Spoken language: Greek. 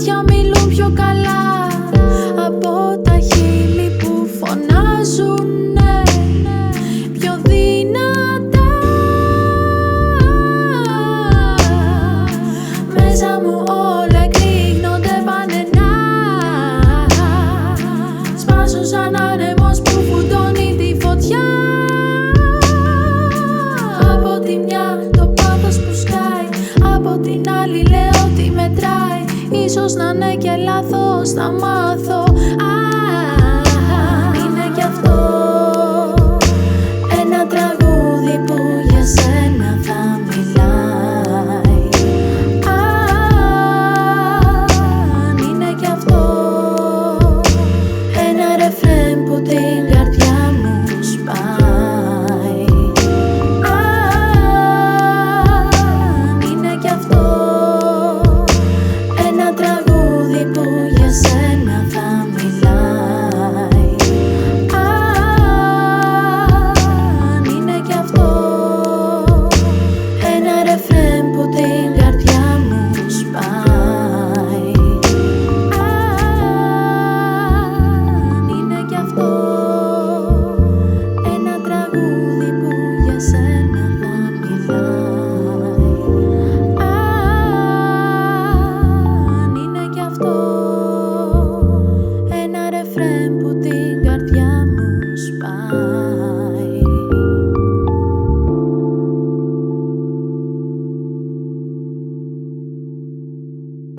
μάτια μιλούν πιο καλά από τα χείλη που φωνάζουνε πιο δυνατά. Μέσα μου όλα εκρήγνονται πανενά. Σπάσω σαν άνεμος που φουντώνει τη φωτιά. Από τη μια το πάθος που σκάει, από την άλλη λέω ότι μετράει. Ίσως να είναι και λάθος, θα μάθω.